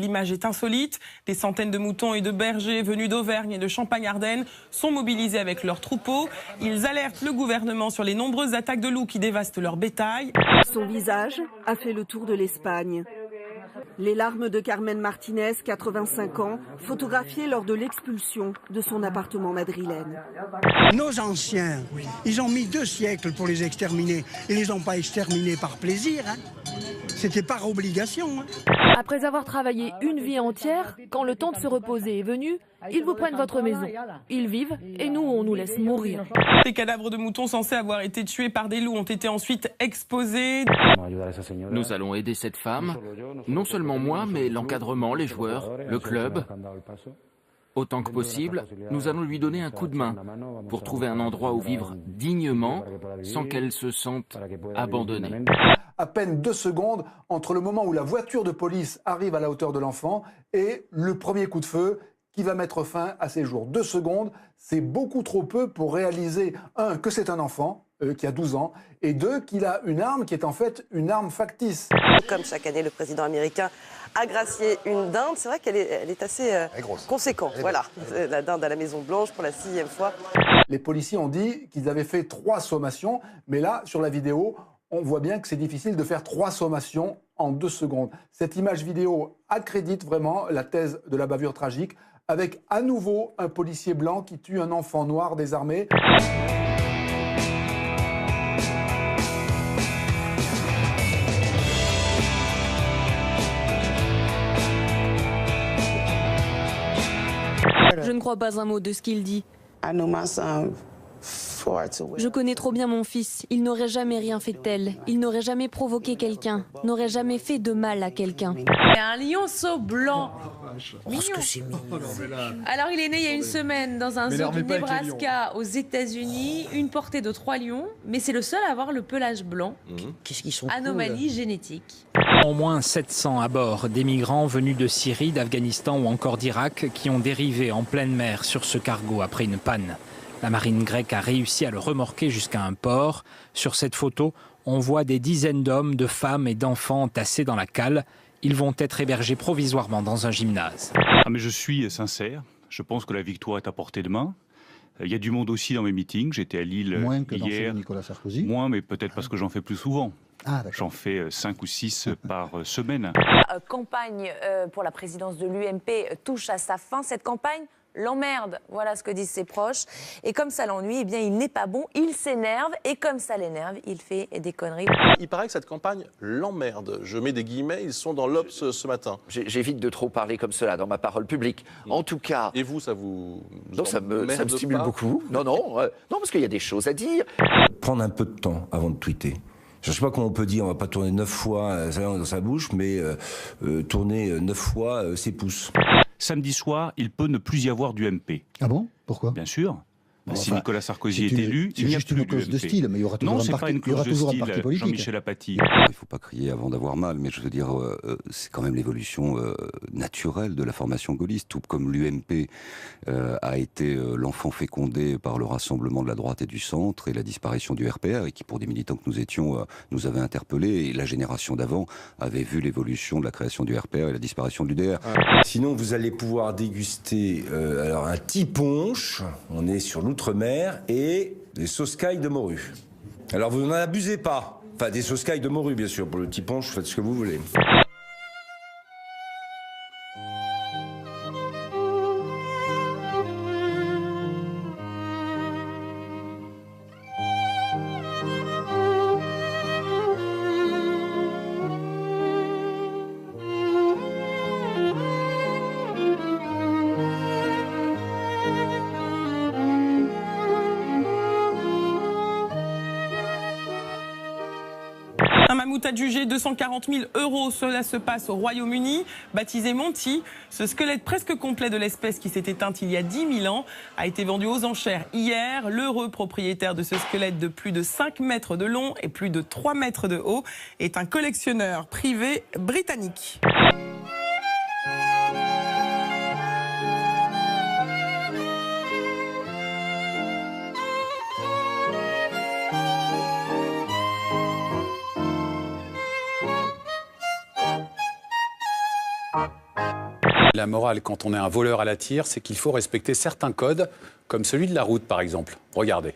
L'image est insolite. Des centaines de moutons et de bergers venus d'Auvergne et de Champagne-Ardenne sont mobilisés avec leurs troupeaux. Ils alertent le gouvernement sur les nombreuses attaques de loups qui dévastent leur bétail. Son visage a fait le tour de l'Espagne. Les larmes de Carmen Martinez, 85 ans, photographiées lors de l'expulsion de son appartement madrilène. Nos anciens, ils ont mis 2 siècles pour les exterminer. Ils ne les ont pas exterminés par plaisir. C'était par obligation. Après avoir travaillé une vie entière, quand le temps de se reposer est venu, ils vous prennent votre maison. Ils vivent et nous, on nous laisse mourir. Ces cadavres de moutons censés avoir été tués par des loups ont été ensuite exposés. Nous allons aider cette femme, non seulement moi, mais l'encadrement, les joueurs, le club. Autant que possible, nous allons lui donner un coup de main pour trouver un endroit où vivre dignement sans qu'elle se sente abandonnée. À peine 2 secondes entre le moment où la voiture de police arrive à la hauteur de l'enfant et le premier coup de feu qui va mettre fin à ses jours. 2 secondes, c'est beaucoup trop peu pour réaliser, 1, que c'est un enfant qui a 12 ans, et 2, qu'il a une arme qui est en fait une arme factice. Comme chaque année, le président américain a gracié une dinde. C'est vrai qu'elle est assez conséquente. Voilà, la dinde à la Maison-Blanche pour la 6e fois. Les policiers ont dit qu'ils avaient fait 3 sommations, mais là, sur la vidéo, on voit bien que c'est difficile de faire 3 sommations en 2 secondes. Cette image vidéo accrédite vraiment la thèse de la bavure tragique, avec à nouveau un policier blanc qui tue un enfant noir désarmé. Je ne crois pas un mot de ce qu'il dit. Je connais trop bien mon fils. Il n'aurait jamais rien fait de tel. Il n'aurait jamais provoqué quelqu'un. N'aurait jamais fait de mal à quelqu'un. Il y a un lionceau blanc. Mignon. Alors il est né il y a une semaine dans un zoo du Nebraska aux États-Unis, une portée de 3 lions, mais c'est le seul à avoir le pelage blanc. Qu'est-ce qu'ils sont Anomalie génétique. Au moins 700 à bord, des migrants venus de Syrie, d'Afghanistan ou encore d'Irak qui ont dérivé en pleine mer sur ce cargo après une panne. La marine grecque a réussi à le remorquer jusqu'à un port. Sur cette photo, on voit des dizaines d'hommes, de femmes et d'enfants tassés dans la cale. Ils vont être hébergés provisoirement dans un gymnase. Mais je suis sincère. Je pense que la victoire est à portée de main. Il y a du monde aussi dans mes meetings. J'étais à Lille moins que hier. Dans Nicolas Sarkozy. Moins, mais peut-être parce que j'en fais plus souvent. J'en fais 5 ou 6 par semaine. Campagne pour la présidence de l'UMP touche à sa fin. Cette campagne l'emmerde, voilà ce que disent ses proches. Et comme ça l'ennuie, eh bien il n'est pas bon, il s'énerve. Et comme ça l'énerve, il fait des conneries. Il paraît que cette campagne l'emmerde. Je mets des guillemets, ils sont dans l'Obs ce matin. J'évite de trop parler comme cela dans ma parole publique. En tout cas... Et vous, ça vous... Non, ça me stimule beaucoup. Non, parce qu'il y a des choses à dire. Prendre un peu de temps avant de tweeter. Je ne sais pas comment on peut dire, on ne va pas tourner 9 fois sa langue dans sa bouche, mais tourner 9 fois ses pouces. Samedi soir, il peut ne plus y avoir d'UMP. Ah bon? Pourquoi? Bien sûr. Si Nicolas Sarkozy est élu, il n'y a juste plus une clause de style, mais il y aura toujours un parti politique. Jean-Michel Apathy. Il ne faut pas crier avant d'avoir mal, mais je veux dire, c'est quand même l'évolution naturelle de la formation gaulliste, tout comme l'UMP a été l'enfant fécondé par le rassemblement de la droite et du centre et la disparition du RPR, et qui, pour des militants que nous étions, nous avait interpellés, et la génération d'avant avait vu l'évolution de la création du RPR et la disparition de l'UDR. Sinon, vous allez pouvoir déguster alors un petit punch, on est sur l'outre-mer, et des sauces cailles de morue. Alors vous n'en abusez pas. Enfin, des sauces cailles de morue, bien sûr. Pour le petit punch, faites ce que vous voulez. Un mammouth adjugé 240 000 €, cela se passe au Royaume-Uni. Baptisé Monty, ce squelette presque complet de l'espèce qui s'est éteinte il y a 10 000 ans a été vendu aux enchères hier. L'heureux propriétaire de ce squelette de plus de 5 mètres de long et plus de 3 mètres de haut est un collectionneur privé britannique. La morale, quand on est un voleur à la tire, c'est qu'il faut respecter certains codes, comme celui de la route, par exemple. Regardez.